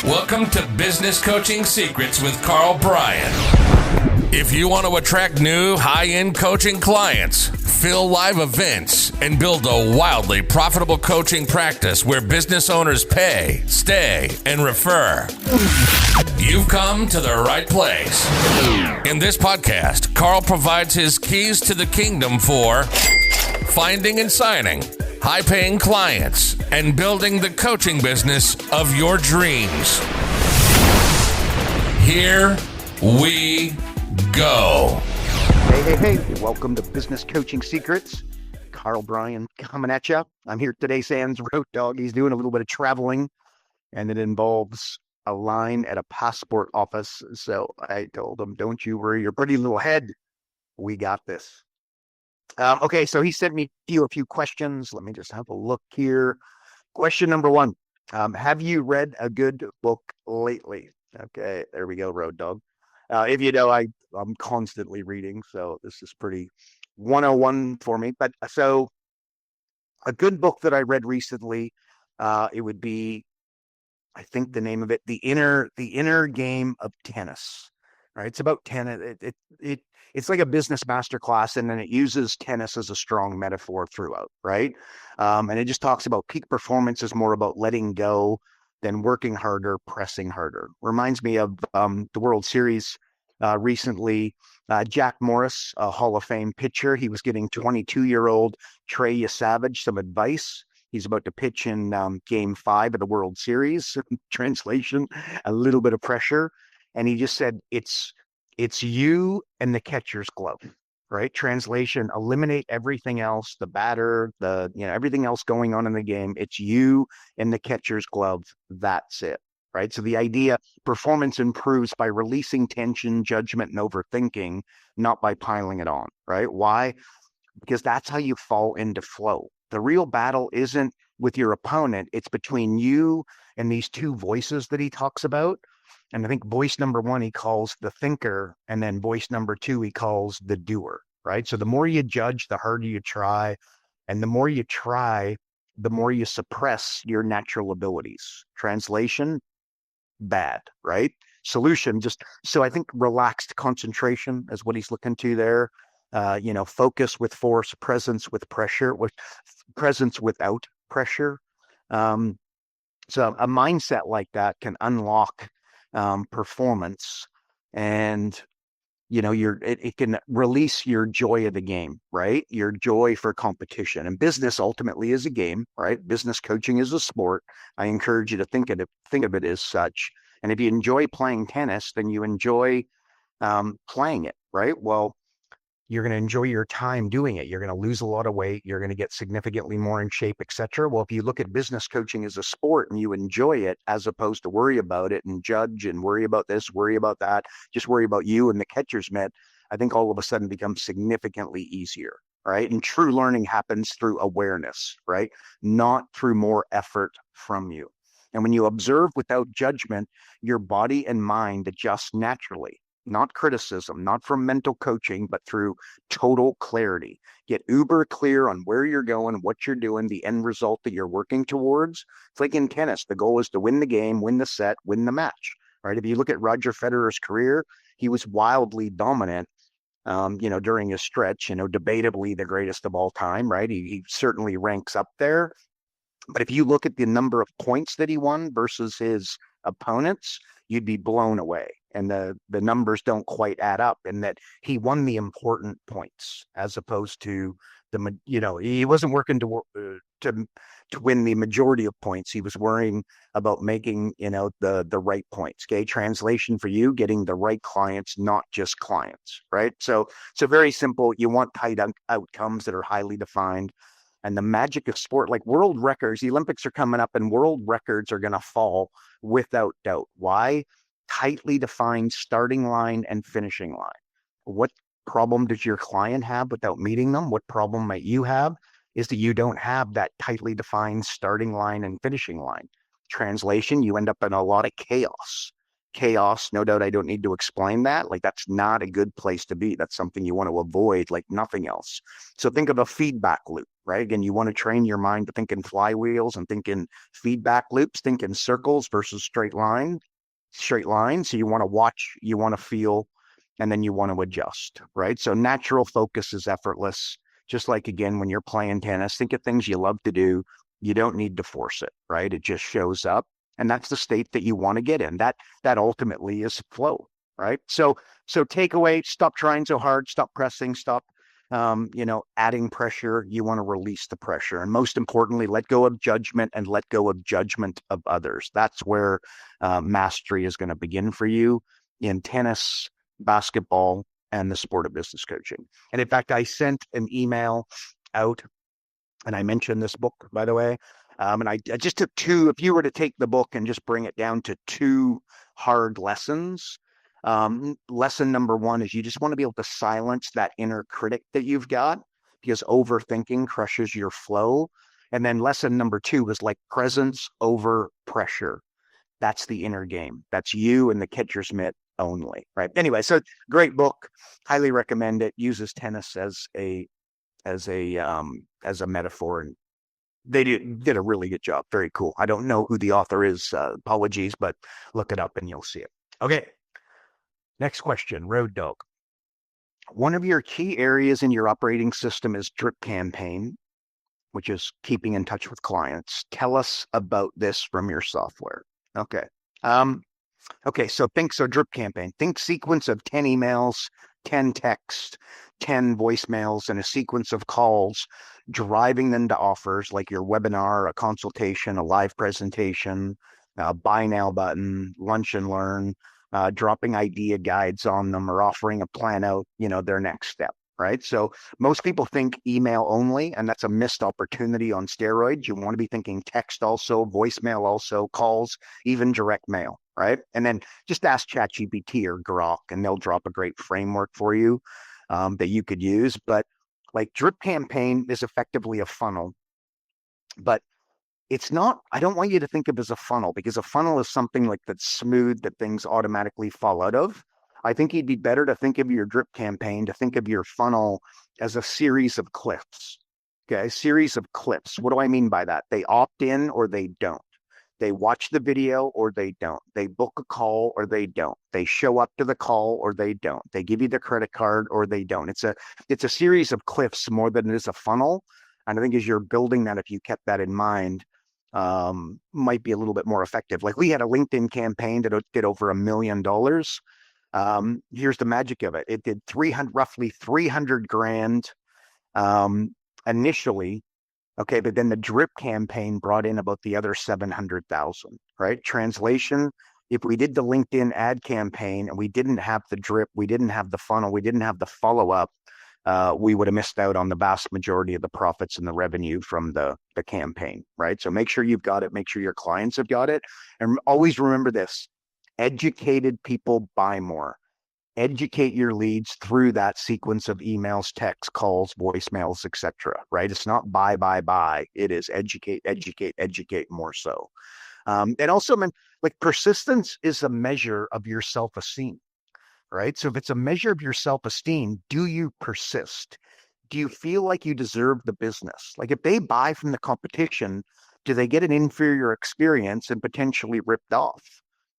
Welcome to Business Coaching Secrets with Karl Bryan. If you want to attract new high-end coaching clients, fill live events, and build a wildly profitable coaching practice where business owners pay, stay, and refer, you've come to the right place. In this podcast, Karl provides his keys to the kingdom for finding and signing high-paying clients and building the coaching business of your dreams. Here we go. Hey. Welcome to Business Coaching Secrets. Karl Bryan coming at you. I'm here today, sans Road Dog. He's doing a little bit of traveling, and it involves a line at a passport office. So I told him, don't you worry your pretty little head. We got this. Okay, so he sent me a few questions. Let me just have a look here. Question number one. Have you read a good book lately? Okay, there we go, Road Dog. If you know, I'm constantly reading, so this is pretty 101 for me. But so a good book that I read recently, it would be, I think the name of it, The Inner Game of Tennis. Right? It's about tennis. It's like a business masterclass, and then it uses tennis as a strong metaphor throughout, right? And it just talks about peak performance is more about letting go than working harder, pressing harder. Reminds me of the World Series recently. Jack Morris, a Hall of Fame pitcher, he was giving 22-year-old Trey Savage some advice. He's about to pitch in Game 5 of the World Series. Translation, a little bit of pressure. And he just said, it's you and the catcher's glove, right? Translation, eliminate everything else, the batter, everything else going on in the game. It's you and the catcher's glove. That's it, right? So the idea, performance improves by releasing tension, judgment, and overthinking, not by piling it on, right? Why? Because that's how you fall into flow. The real battle isn't with your opponent. It's between you and these two voices that he talks about. And I think voice number one, he calls the thinker. And then voice number two, he calls the doer, right? So the more you judge, the harder you try. And the more you try, the more you suppress your natural abilities. Translation, bad, right? Solution, so I think relaxed concentration is what he's looking to there. Focus with force, presence with pressure, with presence without pressure. So a mindset like that can unlock performance, and it can release your joy of the game, right? Your joy for competition. And business ultimately is a game, right? Business coaching is a sport. I encourage you to think of it as such. And if you enjoy playing tennis, then you enjoy playing it, right? Well, you're going to enjoy your time doing it. You're going to lose a lot of weight. You're going to get significantly more in shape, etc. Well, if you look at business coaching as a sport and you enjoy it, as opposed to worry about it and judge and worry about this, worry about that, just worry about you and the catcher's mitt, I think all of a sudden becomes significantly easier, right? And true learning happens through awareness, right? Not through more effort from you. And when you observe without judgment, your body and mind adjust naturally. Not criticism, not from mental coaching, but through total clarity. Get uber clear on where you're going, what you're doing, the end result that you're working towards. It's like in tennis, the goal is to win the game, win the set, win the match, right? If you look at Roger Federer's career, he was wildly dominant, during his stretch, debatably the greatest of all time, right? He certainly ranks up there. But if you look at the number of points that he won versus his opponents, you'd be blown away. And the numbers don't quite add up, in that he won the important points as opposed to he wasn't working to win the majority of points. He was worrying about making, the right points. Okay. Translation for you, getting the right clients, not just clients. Right. So very simple. You want tight outcomes that are highly defined. And the magic of sport, like world records, the Olympics are coming up and world records are going to fall without doubt. Why? Tightly defined starting line and finishing line. What problem does your client have without meeting them? What problem might you have is that you don't have that tightly defined starting line and finishing line. Translation, you end up in a lot of chaos. Chaos, no doubt I don't need to explain that. Like, that's not a good place to be. That's something you want to avoid like nothing else. So think of a feedback loop, right? Again, you want to train your mind to think in flywheels and think in feedback loops, think in circles versus straight line. So you want to watch, you want to feel, and then you want to adjust, right? So natural focus is effortless. Just like, again, when you're playing tennis, think of things you love to do. You don't need to force it, right? It just shows up. And that's the state that you want to get in. That ultimately is flow, right? So takeaway, stop trying so hard, stop pressing, stop adding pressure. You want to release the pressure. And most importantly, let go of judgment and let go of judgment of others. That's where mastery is going to begin for you in tennis, basketball, and the sport of business coaching. And in fact, I sent an email out and I mentioned this book, by the way. And I just took two. If you were to take the book and just bring it down to two hard lessons, lesson number one is you just want to be able to silence that inner critic that you've got, because overthinking crushes your flow. And then lesson number two was like presence over pressure. That's the inner game. That's you and the catcher's mitt only, right? Anyway, so great book. Highly recommend it. Uses tennis as a metaphor, and they did a really good job. Very cool. I don't know who the author is. Apologies, but look it up and you'll see it. Okay. Next question, Road Dog. One of your key areas in your operating system is drip campaign, which is keeping in touch with clients. Tell us about this from your software. Okay. So drip campaign. Think sequence of 10 emails, 10 texts, 10 voicemails, and a sequence of calls, driving them to offers like your webinar, a consultation, a live presentation, a buy now button, lunch and learn, dropping idea guides on them, or offering a plan out, their next step, right? So most people think email only, and that's a missed opportunity on steroids. You want to be thinking text also, voicemail also, calls, even direct mail, right? And then just ask ChatGPT or Grok, and they'll drop a great framework for you that you could use. But like drip campaign is effectively a funnel, but it's not, I don't want you to think of it as a funnel, because a funnel is something like that's smooth, that things automatically fall out of. I think it'd be better to think of your drip campaign, to think of your funnel as a series of clips. Okay, a series of clips. What do I mean by that? They opt in or they don't. They watch the video or they don't. They book a call or they don't. They show up to the call or they don't. They give you the credit card or they don't. It's a series of cliffs more than it is a funnel. And I think as you're building that, if you kept that in mind, might be a little bit more effective. Like we had a LinkedIn campaign that did over $1 million. Here's the magic of it. It did roughly 300 grand initially. Okay, but then the drip campaign brought in about the other 700,000, right? Translation, if we did the LinkedIn ad campaign and we didn't have the drip, we didn't have the funnel, we didn't have the follow-up, we would have missed out on the vast majority of the profits and the revenue from the campaign, right? So make sure you've got it, make sure your clients have got it. And always remember this, educated people buy more. Educate your leads through that sequence of emails, texts, calls, voicemails, etc. Right? It's not buy. It is educate more so. And also, like persistence is a measure of your self-esteem, right? So if it's a measure of your self-esteem, do you persist? Do you feel like you deserve the business? Like if they buy from the competition, do they get an inferior experience and potentially ripped off?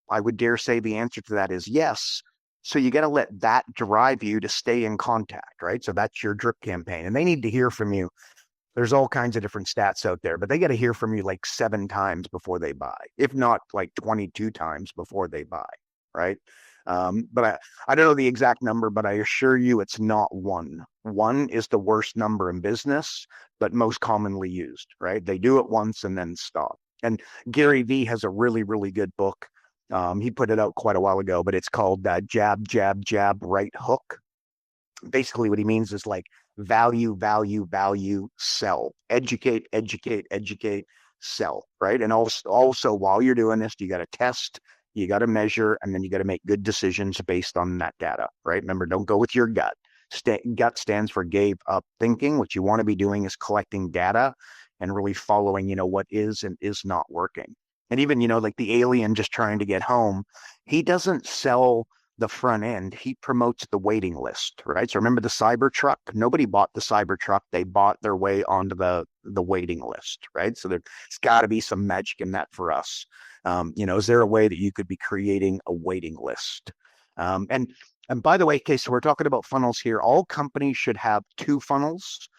I would dare say the answer to that is yes. So you got to let that drive you to stay in contact, right? So that's your drip campaign. And they need to hear from you. There's all kinds of different stats out there, but they got to hear from you like 7 times before they buy, if not like 22 times before they buy, right? But I don't know the exact number, but I assure you it's not 1. 1 is the worst number in business, but most commonly used, right? They do it once and then stop. And Gary Vee has a really, really good book. He put it out quite a while ago, but it's called Jab, Jab, Jab, Right Hook. Basically what he means is like value, sell, educate, sell, right? And also while you're doing this, you got to test, you got to measure, and then you got to make good decisions based on that data, right? Remember, don't go with your gut. Gut stands for gave up thinking. What you want to be doing is collecting data and really following, what is and is not working. And even, like the alien just trying to get home, he doesn't sell the front end, he promotes the waiting list, right? So remember the Cybertruck? Nobody bought the Cybertruck. They bought their way onto the waiting list, right? So there's got to be some magic in that for us. Is there a way that you could be creating a waiting list? And by the way, okay, so we're talking about funnels here. All companies should have two funnels.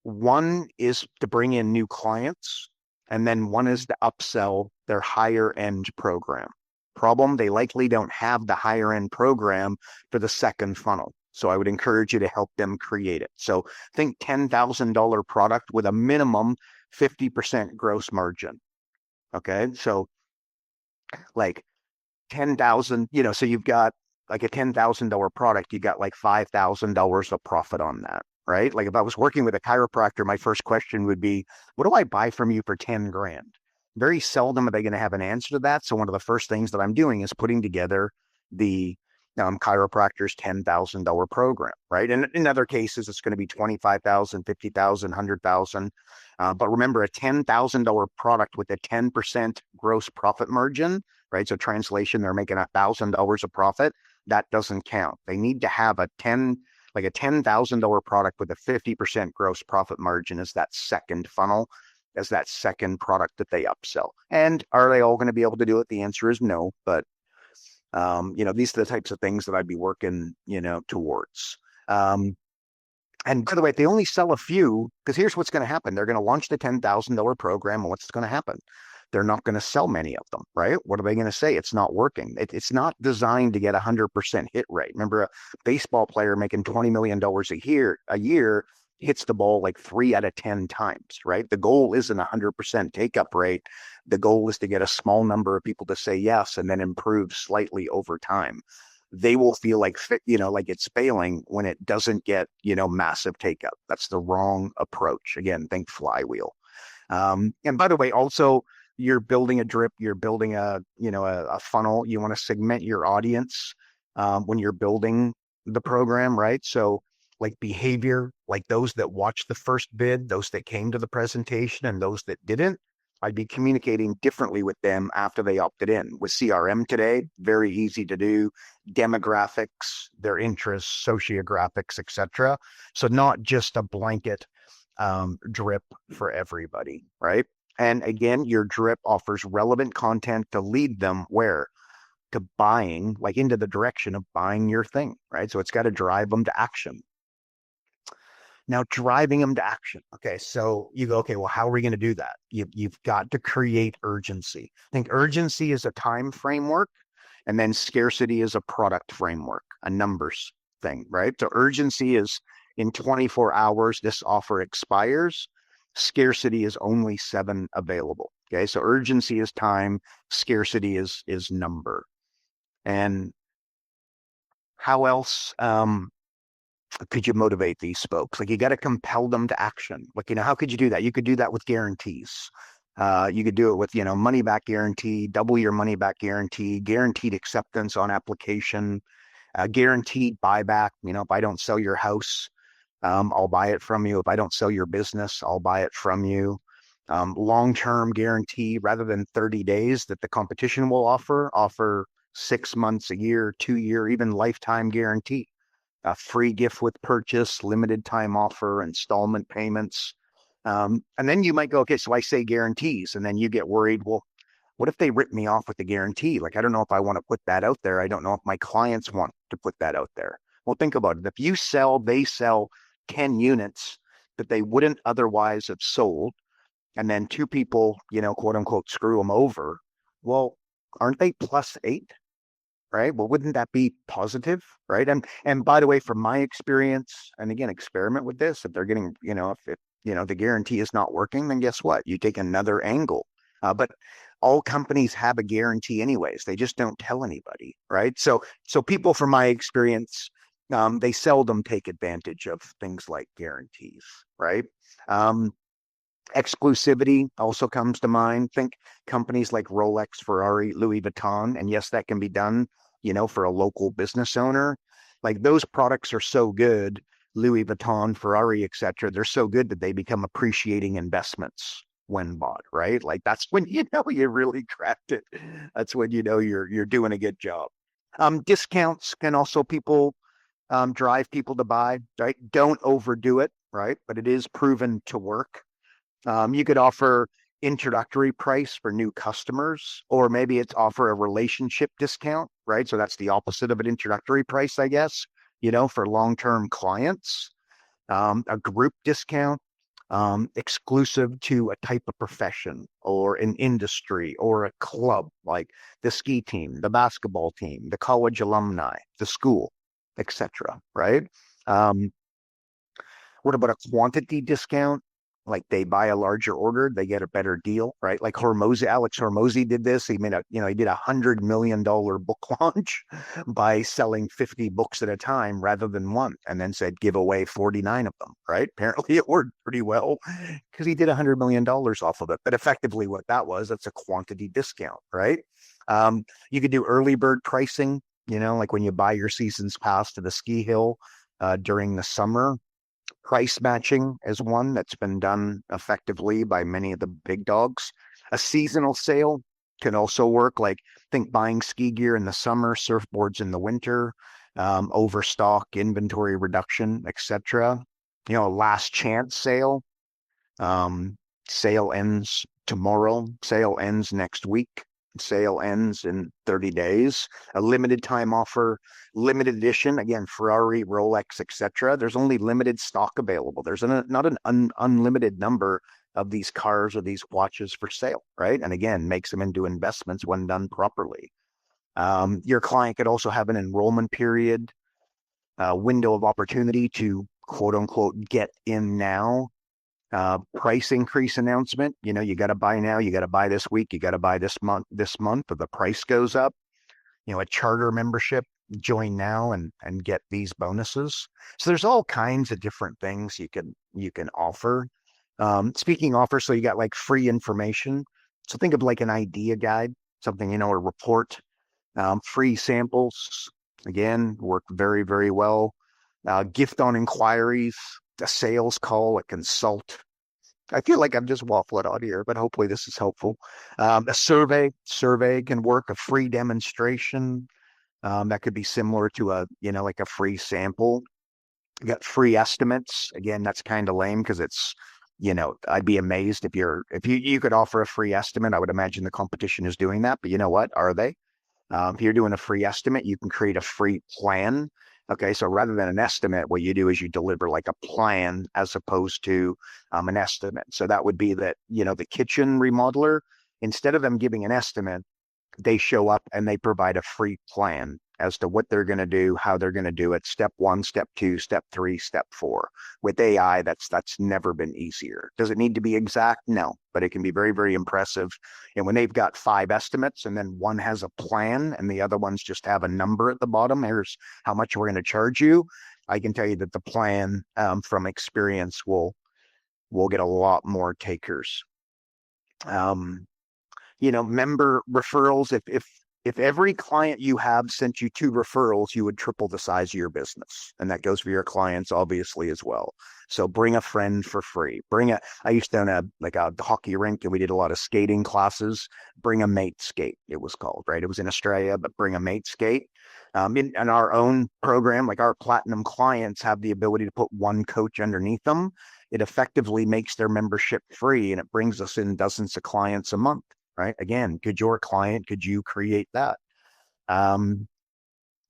One is to bring in new clients, and then one is to upsell their higher end program. Problem, they likely don't have the higher end program for the second funnel. So I would encourage you to help them create it. So think $10,000 product with a minimum 50% gross margin. Okay. So like 10,000, so you've got like a $10,000 product, you got like $5,000 of profit on that, right? Like if I was working with a chiropractor, my first question would be, what do I buy from you for 10 grand? Very seldom are they going to have an answer to that. So one of the first things that I'm doing is putting together the chiropractor's $10,000 program, right? And in other cases, it's going to be 25,000, 50,000, 100,000. But remember, a $10,000 product with a 10% gross profit margin, right? So translation, they're making $1,000 of profit. That doesn't count. They need to have a $10,000 product with a 50% gross profit margin as that second funnel, as that second product that they upsell. And are they all going to be able to do it? The answer is no. But these are the types of things that I'd be working, towards. And by the way, if they only sell a few, because here's what's going to happen. They're going to launch the $10,000 program, and what's going to happen? They're not going to sell many of them, right? What are they going to say? It's not working. It's not designed to get 100% hit rate. Remember, a baseball player making $20 million a year hits the ball like 3 out of 10 times, right? The goal isn't 100% take up rate. The goal is to get a small number of people to say yes and then improve slightly over time. They will feel like it's failing when it doesn't get, massive take up. That's the wrong approach. Again, think flywheel. And by the way, also, you're building a drip, you're building a funnel. You want to segment your audience when you're building the program, right? So like behavior, like those that watched the first bid, those that came to the presentation, and those that didn't, I'd be communicating differently with them after they opted in. With CRM today, very easy to do. Demographics, their interests, sociographics, etc. So not just a blanket drip for everybody, right? And again, your drip offers relevant content to lead them where? To buying, like into the direction of buying your thing, right? So it's got to drive them to action. Now, driving them to action. Okay, so you go, okay, well, how are we going to do that? You've got to create urgency. I think urgency is a time framework, and then scarcity is a product framework, a numbers thing, right? So urgency is in 24 hours, this offer expires. Scarcity is only 7 available. Okay, so urgency is time, scarcity is number. And how else could you motivate these folks? Like you got to compel them to action. Like, how could you do that? You could do that with guarantees. You could do it with, money back guarantee, double your money back guarantee, guaranteed acceptance on application, guaranteed buyback. If I don't sell your house, I'll buy it from you. If I don't sell your business, I'll buy it from you. Long-term guarantee rather than 30 days that the competition will offer 6 months, a year, 2-year, even lifetime guarantee. A free gift with purchase, limited time offer, installment payments. And then you might go, okay, so I say guarantees, and then you get worried. Well, what if they rip me off with the guarantee? Like, I don't know if I want to put that out there. I don't know if my clients want to put that out there. Well, think about it. If they sell 10 units that they wouldn't otherwise have sold, and then 2 people, quote unquote, screw them over. Well, aren't they +8? Right? Well, wouldn't that be positive? Right. And by the way, from my experience, and again, experiment with this. If they're getting, if the guarantee is not working, then guess what? You take another angle. But all companies have a guarantee anyways. They just don't tell anybody. Right. So people, from my experience, they seldom take advantage of things like guarantees. Right. Exclusivity also comes to mind. Think companies like Rolex, Ferrari, Louis Vuitton. And yes, that can be done, for a local business owner. Like those products are so good, Louis Vuitton, Ferrari, etc. They're so good that they become appreciating investments when bought, right? Like that's when you really cracked it. That's when you're doing a good job. Discounts can also drive people to buy, right? Don't overdo it, right? But it is proven to work. You could offer introductory price for new customers, or maybe it's offer a relationship discount, right? So that's the opposite of an introductory price, I guess, for long-term clients. A group discount, exclusive to a type of profession or an industry or a club, like the ski team, the basketball team, the college alumni, the school, etc. Right? Um, what about a quantity discount? Like they buy a larger order, they get a better deal, right? Like Alex Hormozy did this. He made he did $100 million book launch by selling 50 books at a time rather than one, and then said give away 49 of them, right? Apparently it worked pretty well because he did $100 million off of it. But effectively what that's a quantity discount, right? You could do early bird pricing, like when you buy your season's pass to the ski hill during the summer. Price matching is one that's been done effectively by many of the big dogs. A seasonal sale can also work. Like think buying ski gear in the summer, surfboards in the winter, overstock, inventory reduction, etc. A last chance sale. Sale ends tomorrow. Sale ends next week. Sale ends in 30 days. A limited time offer, limited edition, again, Ferrari, Rolex, etc. There's only limited stock available. There's not an unlimited number of these cars or these watches for sale, right? And again, makes them into investments when done properly. Your client could also have an enrollment period, window of opportunity to quote unquote get in now. Price increase announcement. You got to buy now. You got to buy this week. You got to buy this month, or the price goes up. A charter membership. Join now and get these bonuses. So there's all kinds of different things you can offer. Speaking offers, so you got like free information. So think of like an idea guide, something a report. Free samples, again, work very, very well. Gift on inquiries, a sales call, a consult. I feel like I'm just waffling on here, but hopefully this is helpful. A survey can work. A free demonstration, that could be similar to like a free sample. You got free estimates. Again, that's kind of lame because it's, I'd be amazed if you could offer a free estimate. I would imagine the competition is doing that, but you know what? Are they? If you're doing a free estimate, you can create a free plan. Okay, so rather than an estimate, what you do is you deliver like a plan as opposed to an estimate. So that would be that, the kitchen remodeler, instead of them giving an estimate, they show up and they provide a free plan as to what they're going to do, how they're going to do it. Step 1, step 2, step 3, step 4. With AI, that's never been easier. Does it need to be exact? No, but it can be very, very impressive. And when they've got 5 estimates and then one has a plan and the other ones just have a number at the bottom, here's how much we're going to charge you. I can tell you that the plan, from experience, will get a lot more takers. Member referrals. If every client you have sent you 2 referrals, you would triple the size of your business. And that goes for your clients, obviously, as well. So bring a friend for free. I used to own a hockey rink, and we did a lot of skating classes. Bring a mate skate, it was called, right? It was in Australia, but bring a mate skate. In our own program, like our platinum clients have the ability to put one coach underneath them. It effectively makes their membership free, and it brings us in dozens of clients a month. Right? Again, could you create that?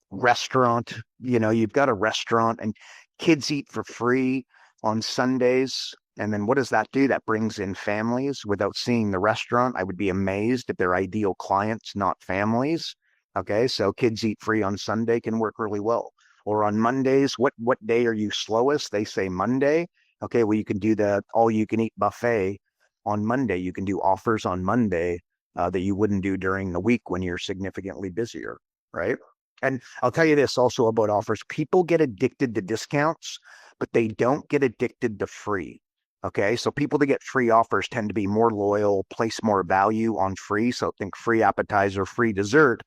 Restaurant, you've got a restaurant and kids eat for free on Sundays. And then what does that do? That brings in families without seeing the restaurant. I would be amazed if they're ideal clients, not families. Okay, so kids eat free on Sunday can work really well. Or on Mondays, what day are you slowest? They say Monday. Okay, well, you can do the all-you-can-eat buffet on Monday. You can do offers on Monday that you wouldn't do during the week when you're significantly busier, right? And I'll tell you this also about offers. People get addicted to discounts, but they don't get addicted to free. Okay, so people that get free offers tend to be more loyal, place more value on free. So think free appetizer, free dessert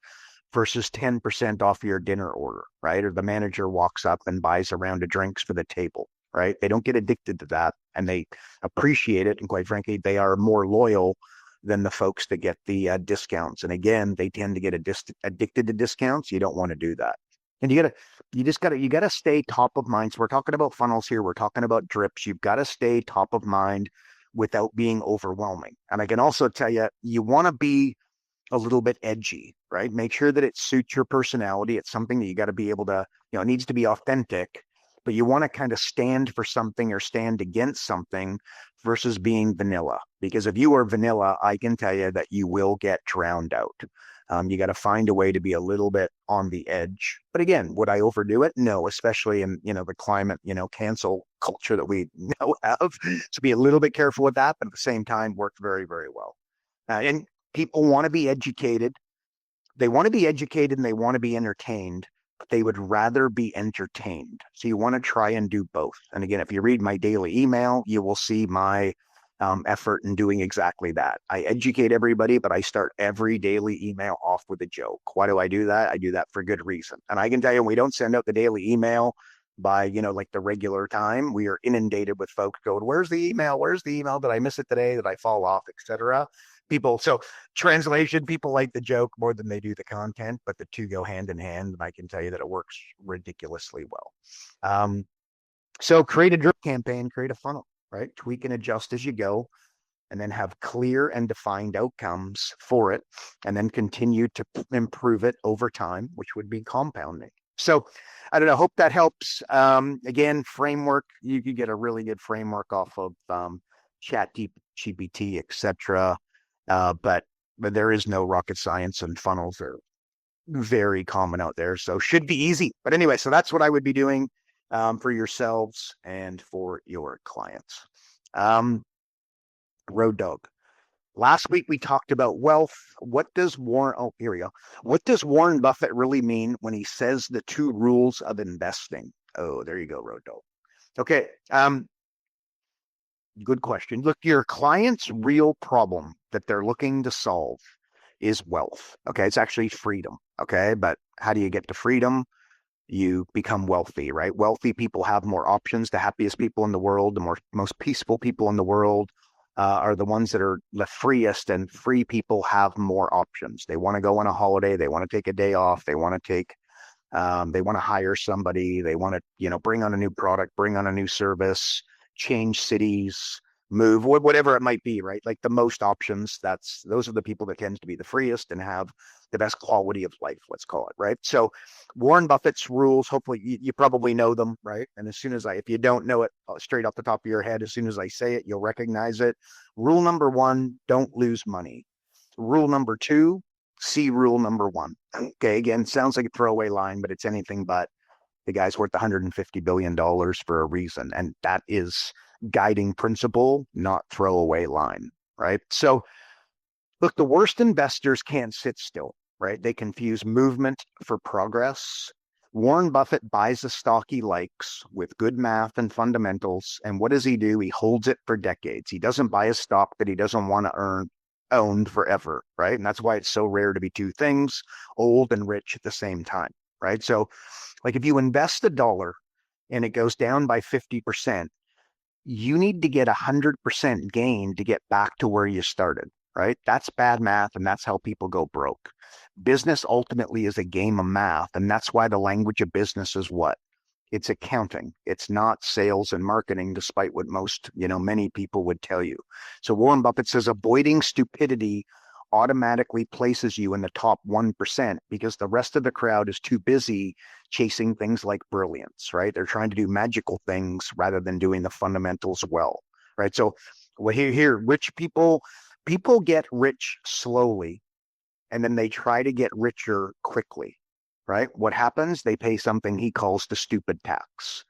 versus 10% off your dinner order, right? Or the manager walks up and buys a round of drinks for the table, right? They don't get addicted to that, and they appreciate it. And quite frankly, they are more loyal than the folks that get the discounts. And again, they tend to get addicted to discounts. You don't want to do that. And you gotta stay top of mind. So we're talking about funnels here. We're talking about drips. You've got to stay top of mind without being overwhelming. And I can also tell you, you want to be a little bit edgy, right? Make sure that it suits your personality. It's something that you got to be able to, it needs to be authentic, but you want to kind of stand for something or stand against something versus being vanilla. Because if you are vanilla, I can tell you that you will get drowned out. You got to find a way to be a little bit on the edge. But again, would I overdo it? No, especially in, the climate, cancel culture that we now have. So be a little bit careful with that, but at the same time, work very, very well. And people want to be educated. They want to be educated and they want to be entertained, but they would rather be entertained. So you want to try and do both. And again, if you read my daily email, you will see my effort in doing exactly that. I educate everybody, but I start every daily email off with a joke. Why do I do that? I do that for good reason. And I can tell you, we don't send out the daily email by, like the regular time. We are inundated with folks going, where's the email? Where's the email? Did I miss it today? Did I fall off, etc.? So translation, people like the joke more than they do the content, but the two go hand in hand. And I can tell you that it works ridiculously well. So create a drip campaign, create a funnel, right? Tweak and adjust as you go, and then have clear and defined outcomes for it, and then continue to improve it over time, which would be compounding. So I don't know, hope that helps. Again, framework, you could get a really good framework off of ChatGPT, etc. But there is no rocket science, and funnels are very common out there. So should be easy. But anyway, so that's what I would be doing for yourselves and for your clients. Road Dog. Last week we talked about wealth. What does here we go. What does Warren Buffett really mean when he says the 2 rules of investing? Oh, there you go, Road Dog. Okay. Good question. Look, your client's real problem that they're looking to solve is wealth. Okay. It's actually freedom. Okay. But how do you get to freedom? You become wealthy, right? Wealthy people have more options. The happiest people in the world, the most peaceful people in the world are the ones that are the freest, and free people have more options. They want to go on a holiday. They want to take a day off. They want to they want to hire somebody. They want to, bring on a new product, bring on a new service, change cities, move, whatever it might be, right? Like the most options, those are the people that tend to be the freest and have the best quality of life, let's call it, right? So Warren Buffett's rules, hopefully you probably know them, right? And as soon as if you don't know it straight off the top of your head, as soon as I say it, you'll recognize it. Rule number 1, don't lose money. Rule number 2, see rule number 1. Okay, again, sounds like a throwaway line, but it's anything but. The guy's worth $150 billion for a reason. And that is guiding principle, not throwaway line, right? So look, the worst investors can't sit still, right? They confuse movement for progress. Warren Buffett buys a stock he likes with good math and fundamentals. And what does he do? He holds it for decades. He doesn't buy a stock that he doesn't want to owned forever, right? And that's why it's so rare to be 2 things, old and rich at the same time, right? So like if you invest $1 and it goes down by 50%, you need to get 100% gain to get back to where you started, right? That's bad math, and that's how people go broke. Business ultimately is a game of math, and that's why the language of business is what? It's accounting. It's not sales and marketing, despite what many people would tell you. So Warren Buffett says avoiding stupidity automatically places you in the top 1% because the rest of the crowd is too busy chasing things like brilliance, right? They're trying to do magical things rather than doing the fundamentals well, right? So here, rich people get rich slowly, and then they try to get richer quickly, right? What happens? They pay something he calls the stupid tax.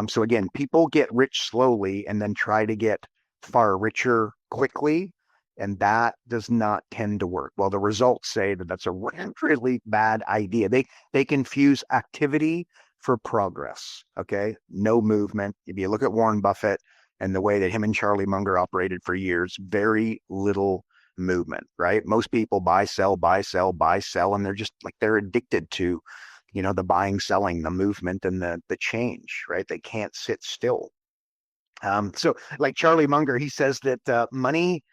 So again, people get rich slowly and then try to get far richer quickly. And that does not tend to work. Well, the results say that that's a really bad idea. They confuse activity for progress. Okay. No movement. If you look at Warren Buffett and the way that him and Charlie Munger operated for years, very little movement, right? Most people buy, sell, buy, sell, buy, sell, and they're just like, they're addicted to, the buying, selling, the movement and the change, right? They can't sit still. So like Charlie Munger, he says that money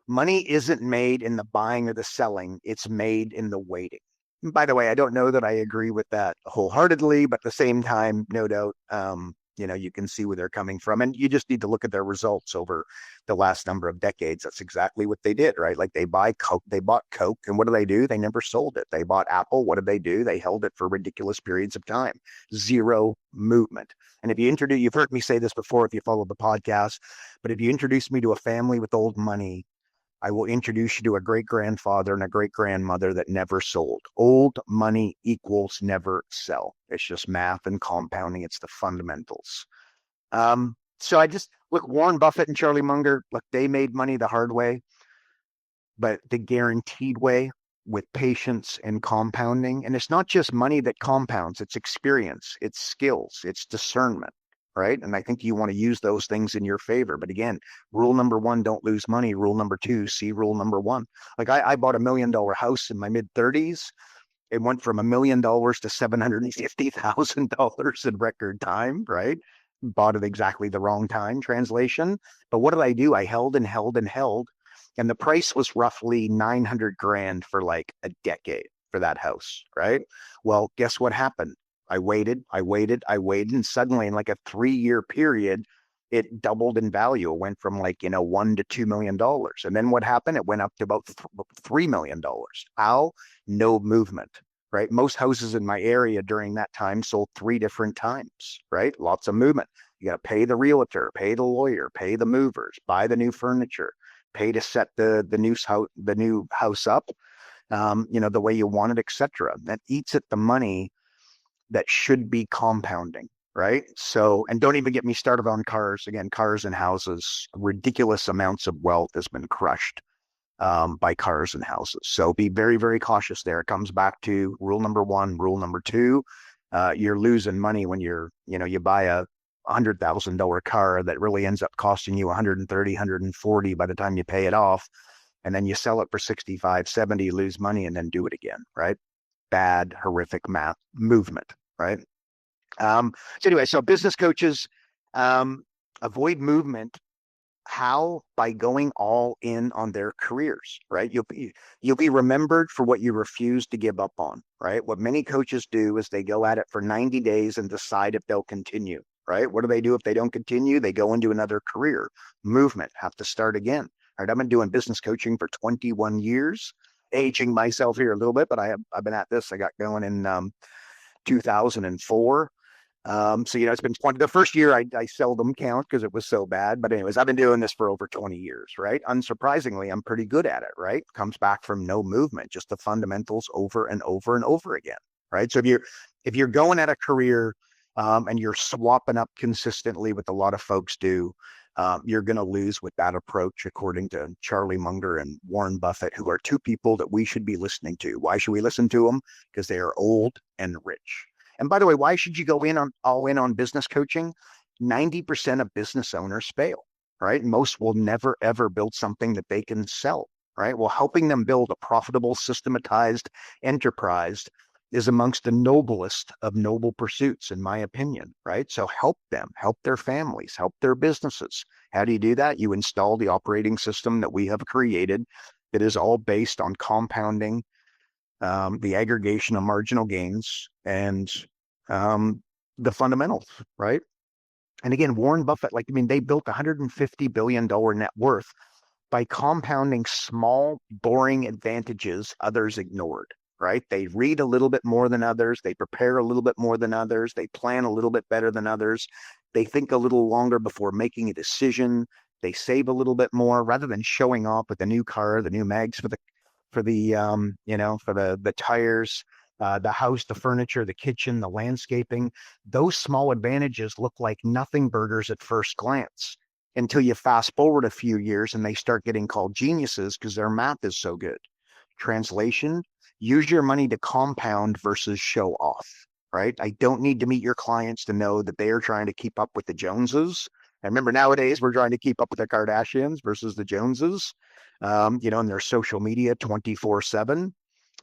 Money isn't made in the buying or the selling. It's made in the waiting. And by the way, I don't know that I agree with that wholeheartedly, but at the same time, no doubt, you can see where they're coming from. And you just need to look at their results over the last number of decades. That's exactly what they did, right? Like they bought Coke, and what do? They never sold it. They bought Apple. What do? They held it for ridiculous periods of time. Zero movement. And if you've heard me say this before if you follow the podcast, but if you introduce me to a family with old money, I will introduce you to a great grandfather and a great grandmother that never sold. Old money equals never sell. It's just math and compounding. It's the fundamentals. So I just look, Warren Buffett and Charlie Munger, look, they made money the hard way, but the guaranteed way with patience and compounding. And it's not just money that compounds, it's experience, it's skills, it's discernment, right? And I think you want to use those things in your favor. But again, rule number one, don't lose money. Rule number two, see rule number one. Like I bought $1 million house in my mid 30s. It went from $1 million to $750,000 in record time, right? Bought at exactly the wrong time, translation. But what did I do? I held and held and held. And the price was roughly 900 grand for like a decade for that house, right? Well, guess what happened? I waited. And suddenly in like a 3-year period, it doubled in value. It went from like, $1 to $2 million. And then what happened? It went up to about $3 million. How? No movement, right? Most houses in my area during that time sold 3 different times, right? Lots of movement. You got to pay the realtor, pay the lawyer, pay the movers, buy the new furniture, pay to set the new house up, the way you want it, etc. That eats at the money that should be compounding, right? So, and don't even get me started on cars. Again, cars and houses, ridiculous amounts of wealth has been crushed by cars and houses. So be very, very cautious there. It comes back to rule number one. Rule number two, you're losing money when you buy a $100,000 car that really ends up costing you 130, 140 by the time you pay it off. And then you sell it for 65, 70, you lose money and then do it again, right? Bad, horrific math movement, right? So anyway, so business coaches avoid movement. How? By going all in on their careers, right? You'll be remembered for what you refuse to give up on, right? What many coaches do is they go at it for 90 days and decide if they'll continue, right? What do they do if they don't continue? They go into another career. Movement, have to start again. All right, I've been doing business coaching for 21 years, aging myself here a little bit, but I've been at this. I got going in 2004. So, it's been 20. The first year I seldom count because it was so bad. But anyways, I've been doing this for over 20 years, right? Unsurprisingly, I'm pretty good at it, right? Comes back from no movement, just the fundamentals over and over and over again, right? So if you're going at a career and you're swapping up consistently with a lot of folks do, you're going to lose with that approach, according to Charlie Munger and Warren Buffett, who are two people that we should be listening to. Why should we listen to them? Because they are old and rich. And by the way, why should you go all in on business coaching? 90% of business owners fail, right? Most will never, ever build something that they can sell, right? Well, helping them build a profitable, systematized enterprise is amongst the noblest of noble pursuits, in my opinion, right? So help them, help their families, help their businesses. How do you do that? You install the operating system that we have created that is all based on compounding, the aggregation of marginal gains, and the fundamentals, right? And again, Warren Buffett, they built $150 billion net worth by compounding small, boring advantages others ignored, right? They read a little bit more than others. They prepare a little bit more than others. They plan a little bit better than others. They think a little longer before making a decision. They save a little bit more rather than showing off with the new car, the new mags for the tires, the house, the furniture, the kitchen, the landscaping. Those small advantages look like nothing burgers at first glance until you fast forward a few years and they start getting called geniuses because their math is so good. Translation, use your money to compound versus show off, right? I don't need to meet your clients to know that they are trying to keep up with the Joneses. And remember, nowadays we're trying to keep up with the Kardashians versus the Joneses, in their social media 24/7.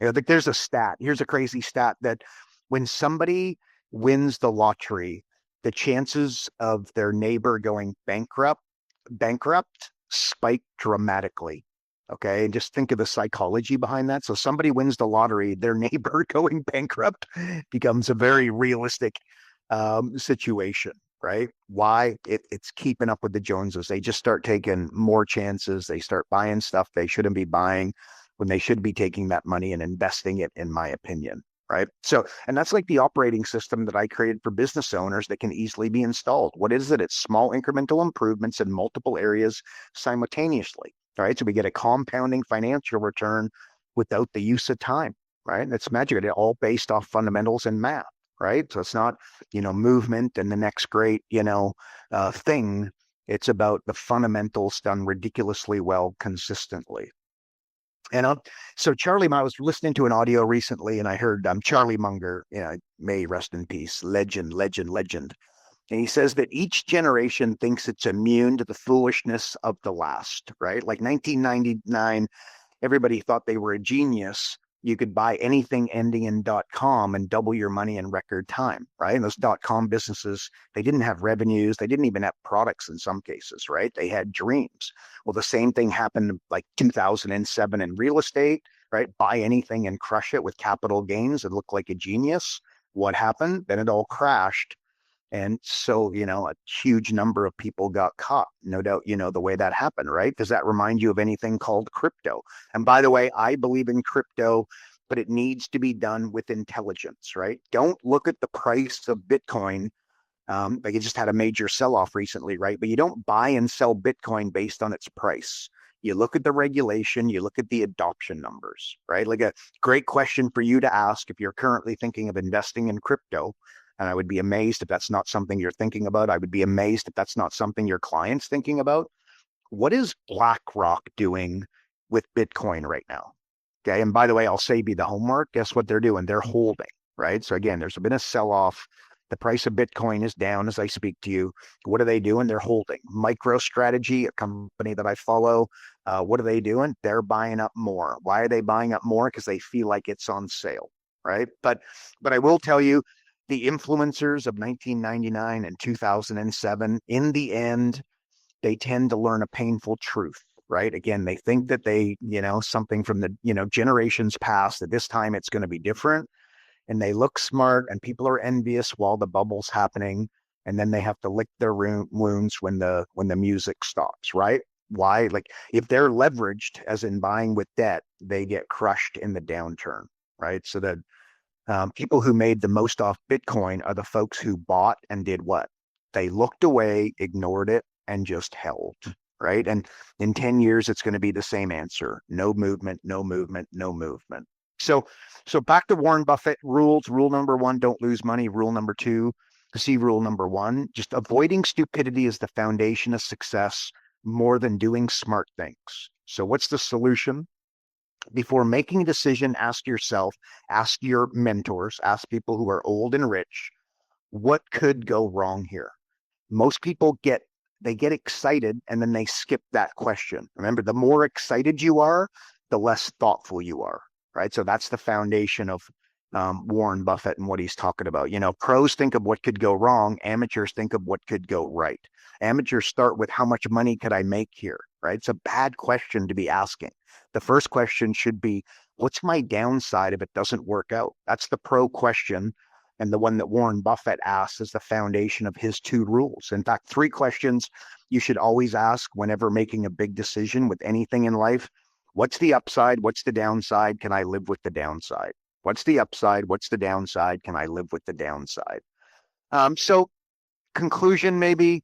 There's a stat. Here's a crazy stat that when somebody wins the lottery, the chances of their neighbor going bankrupt spike dramatically. Okay. And just think of the psychology behind that. So somebody wins the lottery, their neighbor going bankrupt becomes a very realistic situation, right? Why? It's keeping up with the Joneses. They just start taking more chances. They start buying stuff they shouldn't be buying when they should be taking that money and investing it, in my opinion. Right. So, and that's like the operating system that I created for business owners that can easily be installed. What is it? It's small incremental improvements in multiple areas simultaneously. All right. So we get a compounding financial return without the use of time. Right. That's magic. It's all based off fundamentals and math. Right. So it's not, movement and the next great, thing. It's about the fundamentals done ridiculously well consistently. And so Charlie, I was listening to an audio recently, and I heard Charlie Munger, may rest in peace, legend, legend, legend. And he says that each generation thinks it's immune to the foolishness of the last, right? Like 1999, everybody thought they were a genius. You could buy anything ending in .com and double your money in record time, right? And those .com businesses, they didn't have revenues. They didn't even have products in some cases, right? They had dreams. Well, the same thing happened like 2007 in real estate, right? Buy anything and crush it with capital gains and look like a genius. What happened? Then it all crashed. And so, a huge number of people got caught. No doubt, the way that happened, right? Does that remind you of anything called crypto? And by the way, I believe in crypto, but it needs to be done with intelligence, right? Don't look at the price of Bitcoin. Like it just had a major sell off recently, right? But you don't buy and sell Bitcoin based on its price. You look at the regulation, you look at the adoption numbers, right? Like a great question for you to ask if you're currently thinking of investing in crypto. And I would be amazed if that's not something you're thinking about. I would be amazed if that's not something your client's thinking about. What is BlackRock doing with Bitcoin right now? Okay. And by the way, I'll save you the homework. Guess what they're doing? They're holding, right? So again, there's been a sell off. The price of Bitcoin is down as I speak to you. What are they doing? They're holding. MicroStrategy, a company that I follow, what are they doing? They're buying up more. Why are they buying up more? Because they feel like it's on sale, right? But I will tell you, the influencers of 1999 and 2007, in the end, they tend to learn a painful truth, right? Again, they think that they, something from the, generations past, that this time it's going to be different. And they look smart and people are envious while the bubble's happening. And then they have to lick their wounds when the music stops, right? Why? Like if they're leveraged, as in buying with debt, they get crushed in the downturn, right? So that people who made the most off Bitcoin are the folks who bought and did what? They looked away, ignored it, and just held, right? And in 10 years, it's going to be the same answer. No movement, no movement, no movement. So back to Warren Buffett rules. Rule number one, don't lose money. Rule number two, see rule number one, just avoiding stupidity is the foundation of success more than doing smart things. So what's the solution? Before making a decision, ask yourself, ask your mentors, ask people who are old and rich, what could go wrong here? Most people get excited and then they skip that question. Remember, the more excited you are, the less thoughtful you are, right? So that's the foundation of Warren Buffett and what he's talking about. Pros think of what could go wrong. Amateurs think of what could go right. Amateurs start with how much money could I make here, right? It's a bad question to be asking. The first question should be, what's my downside if it doesn't work out? That's the pro question. And the one that Warren Buffett asks is the foundation of his two rules. In fact, three questions you should always ask whenever making a big decision with anything in life. What's the upside? What's the downside? Can I live with the downside? What's the upside? What's the downside? Can I live with the downside? So conclusion, maybe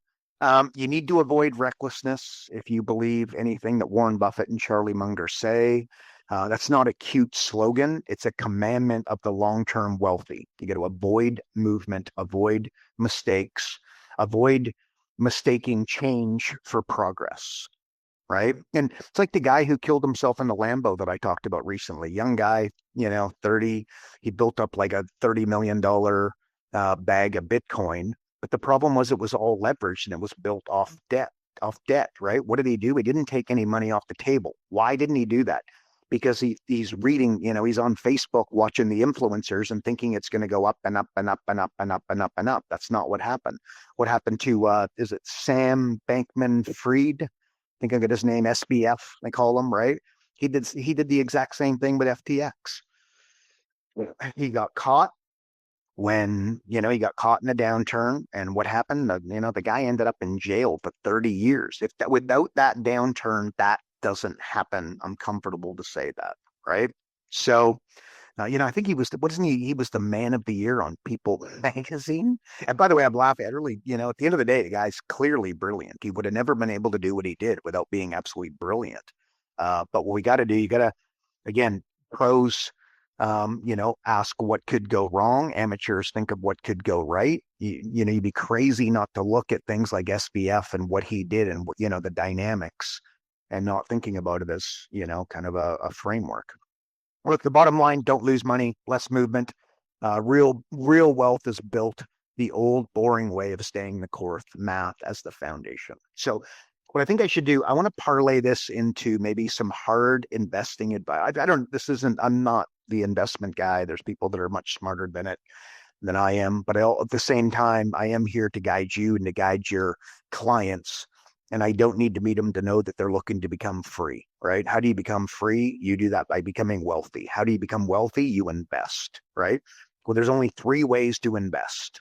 you need to avoid recklessness if you believe anything that Warren Buffett and Charlie Munger say. That's not a cute slogan. It's a commandment of the long-term wealthy. You got to avoid movement, avoid mistakes, avoid mistaking change for progress, right? And it's like the guy who killed himself in the Lambo that I talked about recently. Young guy, 30. He built up like a $30 million bag of Bitcoin. But the problem was it was all leveraged and it was built off debt, right? What did he do? He didn't take any money off the table. Why didn't he do that? Because he's reading, he's on Facebook watching the influencers and thinking it's going to go up and up and up and up and up and up and up. That's not what happened. What happened to, is it Sam Bankman-Fried? I think I got his name, SBF, they call him, right? He did the exact same thing with FTX. He got caught when, he got caught in a downturn. And what happened? The guy ended up in jail for 30 years. Without that downturn, that doesn't happen. I'm comfortable to say that, right? So, I think wasn't he? He was the man of the year on People magazine. And by the way, I'm laughing. I really, at the end of the day, the guy's clearly brilliant. He would have never been able to do what he did without being absolutely brilliant. But what we got to do, you got to, again, pros, ask what could go wrong. Amateurs think of what could go right. You'd be crazy not to look at things like SBF and what he did and, the dynamics, and not thinking about it as, kind of a framework. Look, the bottom line, don't lose money, less movement. Real wealth is built the old boring way of staying the course, math as the foundation. So what I think I should do, I want to parlay this into maybe some hard investing advice. I'm not the investment guy. There's people that are much smarter than I am. But at the same time, I am here to guide you and to guide your clients. And I don't need to meet them to know that they're looking to become free, right? How do you become free? You do that by becoming wealthy. How do you become wealthy? You invest, right? Well, there's only 3 ways to invest.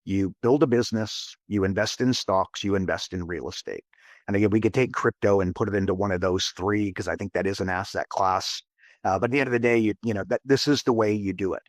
You build a business, you invest in stocks, you invest in real estate. And again, we could take crypto and put it into one of those 3 because I think that is an asset class. But at the end of the day, this is the way you do it.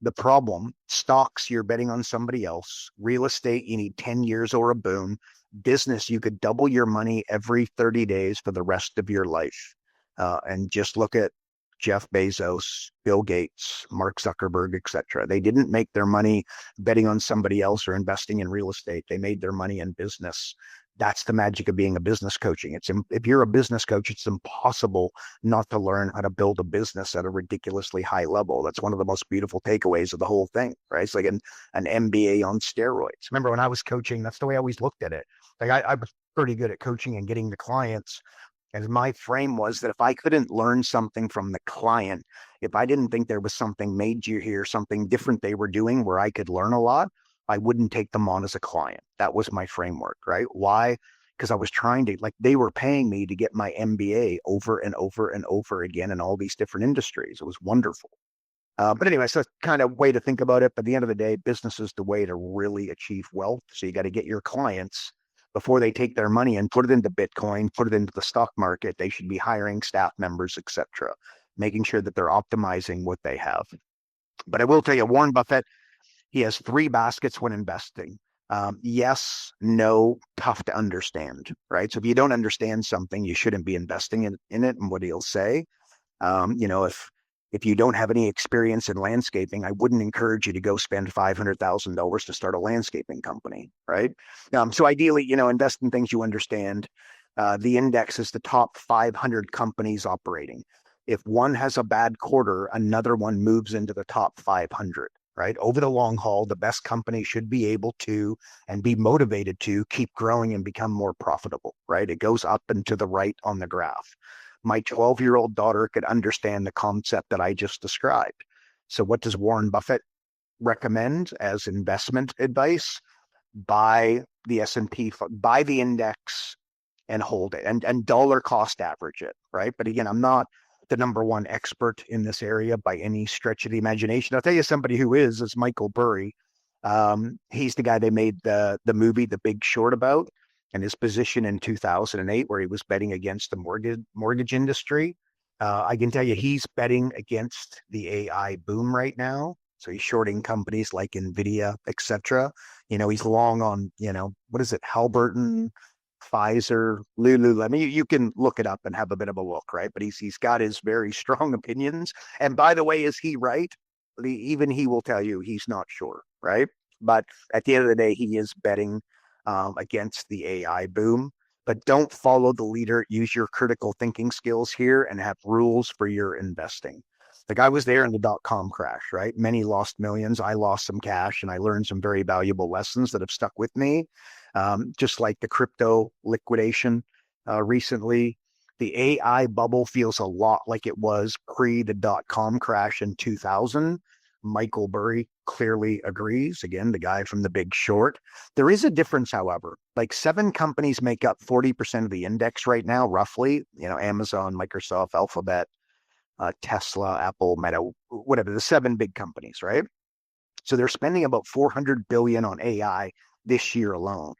The problem, stocks, you're betting on somebody else. Real estate, you need 10 years or a boom. Business, you could double your money every 30 days for the rest of your life. And just look at Jeff Bezos, Bill Gates, Mark Zuckerberg, etc. They didn't make their money betting on somebody else or investing in real estate. They made their money in business. That's the magic of being a business coaching. If you're a business coach, it's impossible not to learn how to build a business at a ridiculously high level. That's one of the most beautiful takeaways of the whole thing, right? It's like an MBA on steroids. Remember when I was coaching, that's the way I always looked at it. Like I was pretty good at coaching and getting the clients. And my frame was that if I couldn't learn something from the client, if I didn't think there was something major here, something different they were doing where I could learn a lot, I wouldn't take them on as a client. That was my framework, right? Why? Because I was trying to, they were paying me to get my MBA over and over and over again in all these different industries. It was wonderful. But anyway, so kind of way to think about it. But at the end of the day, business is the way to really achieve wealth. So you got to get your clients before they take their money and put it into Bitcoin, put it into the stock market. They should be hiring staff members, etc., making sure that they're optimizing what they have. But I will tell you, Warren Buffett, he has 3 baskets when investing. Yes, no, tough to understand, right? So if you don't understand something, you shouldn't be investing in it. And what he'll say, if you don't have any experience in landscaping, I wouldn't encourage you to go spend $500,000 to start a landscaping company, right? So ideally, invest in things you understand. The index is the top 500 companies operating. If one has a bad quarter, another one moves into the top 500. Right? Over the long haul, the best company should be able to and be motivated to keep growing and become more profitable, right? It goes up and to the right on the graph. My 12-year-old daughter could understand the concept that I just described. So what does Warren Buffett recommend as investment advice? Buy the S&P, buy the index and hold it and dollar cost average it, right? But again, I'm not the number one expert in this area by any stretch of the imagination. I'll tell you somebody who is Michael Burry. He's the guy they made the movie The Big Short about, and his position in 2008 where he was betting against the mortgage industry. I can tell you he's betting against the AI boom right now. So he's shorting companies like Nvidia, etc. He's long on, what is it, Halliburton, Pfizer, Lululemon. You can look it up and have a bit of a look, right? But he's got his very strong opinions. And by the way, is he right? Even he will tell you he's not sure, right? But at the end of the day, he is betting against the AI boom. But don't follow the leader. Use your critical thinking skills here and have rules for your investing. Like I was there in the dot-com crash, right? Many lost millions. I lost some cash and I learned some very valuable lessons that have stuck with me. Just like the crypto liquidation recently, the AI bubble feels a lot like it was pre the dot-com crash in 2000. Michael Burry clearly agrees. Again, the guy from The Big Short. There is a difference, however. Like 7 companies make up 40% of the index right now, roughly. Amazon, Microsoft, Alphabet, Tesla, Apple, Meta, whatever, the 7 big companies, right? So they're spending about 400 billion on AI this year alone.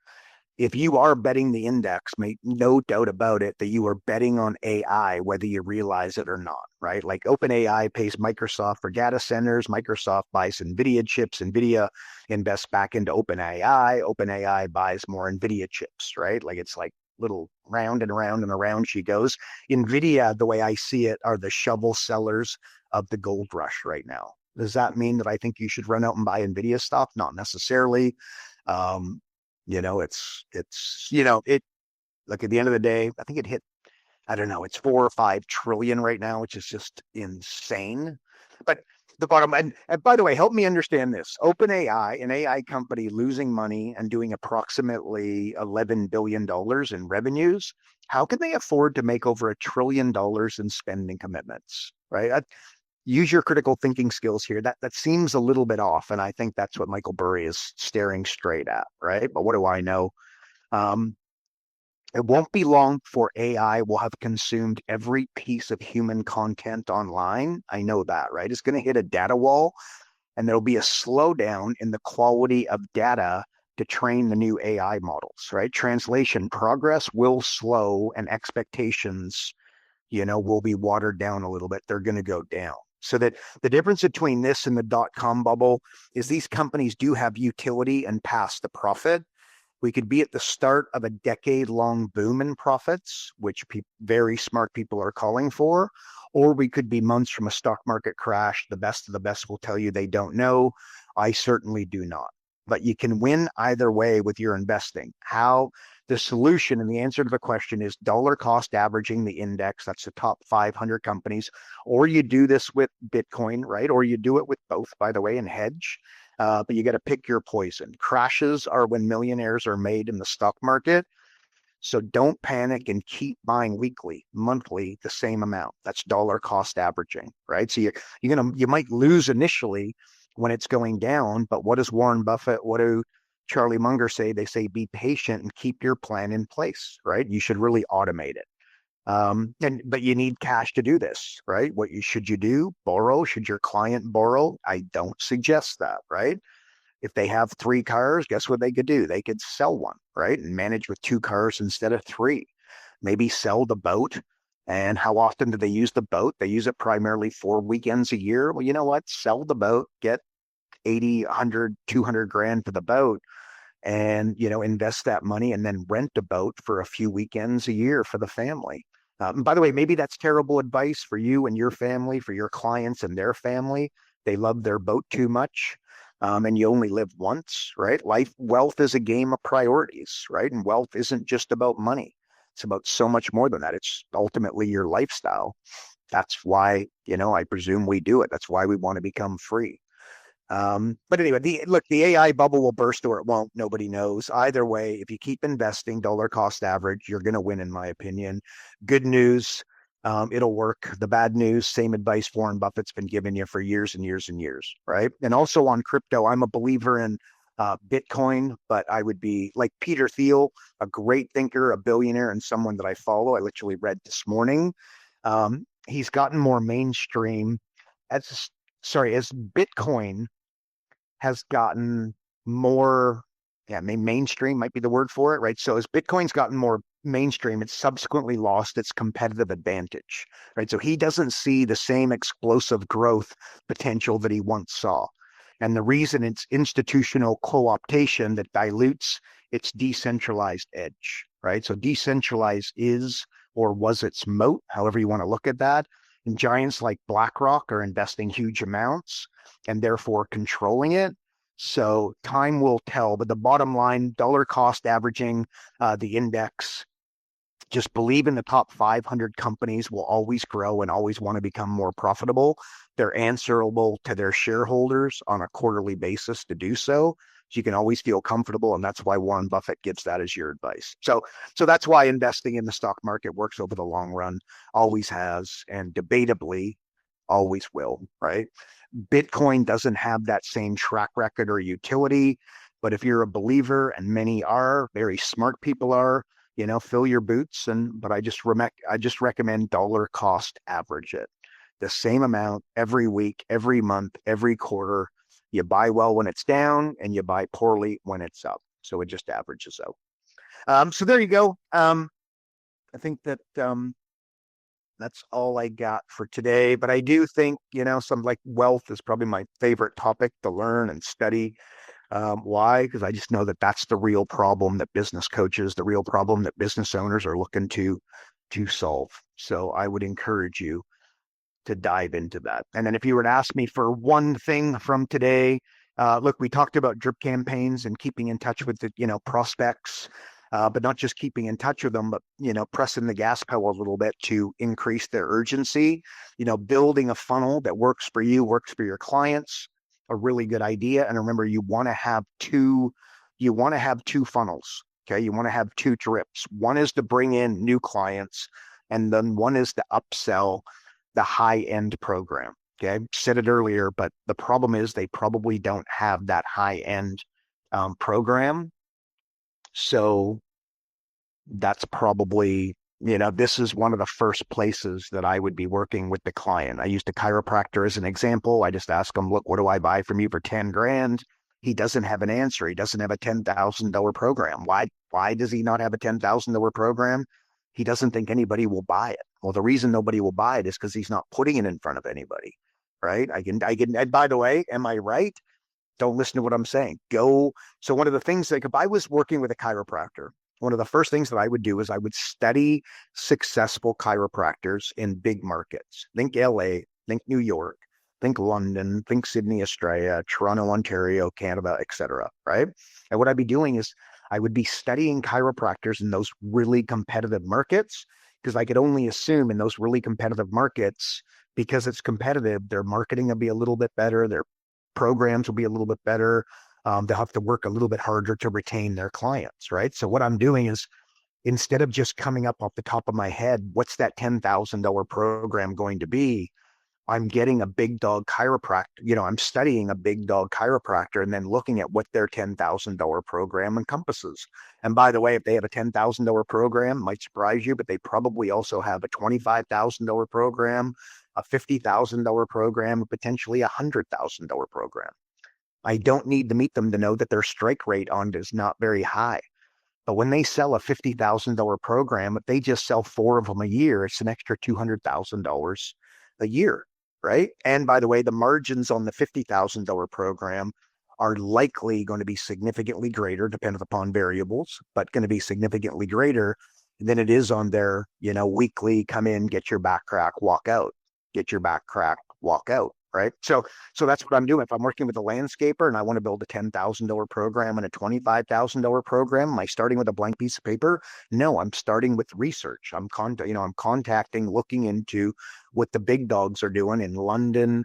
If you are betting the index, make no doubt about it that you are betting on AI, whether you realize it or not, right? Like OpenAI pays Microsoft for data centers. Microsoft buys NVIDIA chips. NVIDIA invests back into OpenAI. OpenAI buys more NVIDIA chips, right? Like it's like little round and around and around she goes. NVIDIA, the way I see it, are the shovel sellers of the gold rush right now. Does that mean that I think you should run out and buy NVIDIA stock? Not necessarily. It like at the end of the day, I think it hit, I don't know, it's 4 or 5 trillion right now, which is just insane. But the bottom, and by the way, help me understand this. OpenAI, an AI company losing money and doing approximately $11 billion in revenues, how can they afford to make over $1 trillion in spending commitments, right? Use your critical thinking skills here. That seems a little bit off, and I think that's what Michael Burry is staring straight at, right? But what do I know? It won't be long before AI will have consumed every piece of human content online. I know that, right? It's going to hit a data wall, and there'll be a slowdown in the quality of data to train the new AI models, right? Translation progress will slow, and expectations, will be watered down a little bit. They're going to go down. So that the difference between this and the dot-com bubble is these companies do have utility and pass the profit. We could be at the start of a decade-long boom in profits, which very smart people are calling for, or we could be months from a stock market crash. The best of the best will tell you they don't know. I certainly do not. But you can win either way with your investing. How? The solution and the answer to the question is dollar cost averaging the index. That's the top 500 companies. Or you do this with Bitcoin, right? Or you do it with both, by the way, and hedge. But you got to pick your poison. Crashes are when millionaires are made in the stock market. So don't panic and keep buying weekly, monthly, the same amount. That's dollar cost averaging, right? So you might lose initially when it's going down, but what does Warren Buffett, what do Charlie Munger say? They say be patient and keep your plan in place, right? You should really automate it. But you need cash to do this, right? Should you do? Borrow? Should your client borrow? I don't suggest that, right? If they have 3 cars, guess what they could do? They could sell one, right? And manage with 2 cars instead of 3. Maybe sell the boat. And how often do they use the boat? They use it primarily 4 weekends a year. Well, you know what? Sell the boat, get 80, 100, 200 grand for the boat, and invest that money and then rent a boat for a few weekends a year for the family. By the way, maybe that's terrible advice for you and your family, for your clients and their family. They love their boat too much, and you only live once, right? Wealth is a game of priorities, right? And wealth isn't just about money. It's about so much more than that. It's ultimately your lifestyle. That's why, I presume we do it. That's why we want to become free. But anyway, the AI bubble will burst or it won't. Nobody knows. Either way, if you keep investing dollar cost average, you're going to win, in my opinion. Good news, it'll work. The bad news, same advice Warren Buffett's been giving you for years and years and years, right? And also on crypto, I'm a believer in Bitcoin, but I would be like Peter Thiel, a great thinker, a billionaire, and someone that I follow. I literally read this morning. He's gotten more mainstream as Bitcoin has gotten more, mainstream might be the word for it, right? So as Bitcoin's gotten more mainstream, it's subsequently lost its competitive advantage, right? So he doesn't see the same explosive growth potential that he once saw. And the reason it's institutional co-optation that dilutes its decentralized edge, right? So decentralized is or was its moat, however you want to look at that. And giants like BlackRock are investing huge amounts and therefore controlling it. So time will tell. But the bottom line, dollar cost averaging the index, just believe in the top 500 companies will always grow and always want to become more profitable. They're answerable to their shareholders on a quarterly basis to do so. So you can always feel comfortable, and that's why Warren Buffett gives that as your advice. So that's why investing in the stock market works over the long run, always has, and debatably, always will, right? Bitcoin doesn't have that same track record or utility, but if you're a believer, and many are, very smart people are, fill your boots. But I just recommend dollar cost average it. The same amount every week, every month, every quarter. You buy well when it's down and you buy poorly when it's up. So it just averages out. So there you go. I think that that's all I got for today. But I do think, some like wealth is probably my favorite topic to learn and study. Why? Because I just know that that's the real problem that business coaches, the real problem that business owners are looking to solve. So I would encourage you to dive into that. And then if you were to ask me for one thing from today, look, we talked about drip campaigns and keeping in touch with the, prospects, but not just keeping in touch with them, but, pressing the gas pedal a little bit to increase their urgency, building a funnel that works for you, works for your clients, a really good idea. And remember, you want to have two funnels. Okay. You want to have two drips. One is to bring in new clients, and then one is to upsell the high-end program. Okay. Said it earlier, but the problem is they probably don't have that high-end program. So that's probably, this is one of the first places that I would be working with the client. I used a chiropractor as an example. I just ask him, look, what do I buy from you for 10 grand? He doesn't have an answer. He doesn't have a $10,000 program. Why does he not have a $10,000 program? He doesn't think anybody will buy it. Well, the reason nobody will buy it is because he's not putting it in front of anybody, right? And by the way, am I right? Don't listen to what I'm saying. So one of the things, like if I was working with a chiropractor, one of the first things that I would do is I would study successful chiropractors in big markets. Think LA, think New York, think London, think Sydney, Australia, Toronto, Ontario, Canada, etc. Right? And what I'd be doing is I would be studying chiropractors in those really competitive markets, because I could only assume in those really competitive markets, because it's competitive, their marketing will be a little bit better, their programs will be a little bit better. They'll have to work a little bit harder to retain their clients, right? So what I'm doing is, instead of just coming up off the top of my head, what's that $10,000 program going to be? I'm getting a big dog chiropractor, I'm studying a big dog chiropractor and then looking at what their $10,000 program encompasses. And by the way, if they have a $10,000 program, might surprise you, but they probably also have a $25,000 program, a $50,000 program, potentially a $100,000 program. I don't need to meet them to know that their strike rate on it is not very high. But when they sell a $50,000 program, if they just sell 4 of them a year, it's an extra $200,000 a year, right? And by the way, the margins on the $50,000 program are likely going to be significantly greater, depending upon variables, but going to be significantly greater than it is on their, weekly come in, get your back crack, walk out, get your back crack, walk out. Right. So that's what I'm doing. If I'm working with a landscaper and I want to build a $10,000 program and a $25,000 program, am I starting with a blank piece of paper? No, I'm starting with research. I'm contacting, looking into what the big dogs are doing in London,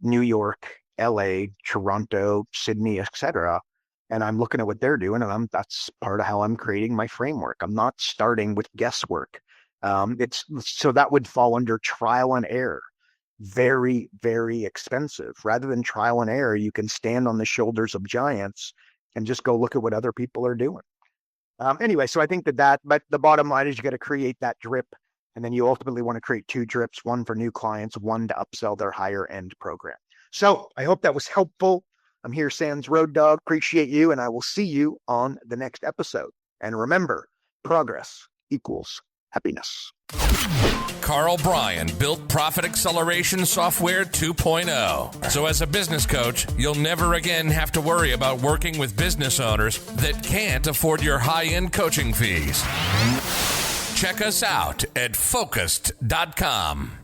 New York, LA, Toronto, Sydney, etc. And I'm looking at what they're doing, and that's part of how I'm creating my framework. I'm not starting with guesswork. So that would fall under trial and error. Very, very expensive. Rather than trial and error, you can stand on the shoulders of giants and just go look at what other people are doing. Anyway, so I think but the bottom line is you got to create that drip, and then you ultimately want to create 2 drips, one for new clients, one to upsell their higher end program. So I hope that was helpful. I'm here, Sans Road Dog. Appreciate you, and I will see you on the next episode. And remember, progress equals happiness. Karl Bryan built Profit Acceleration Software 2.0. So as a business coach, you'll never again have to worry about working with business owners that can't afford your high-end coaching fees. Check us out at focused.com.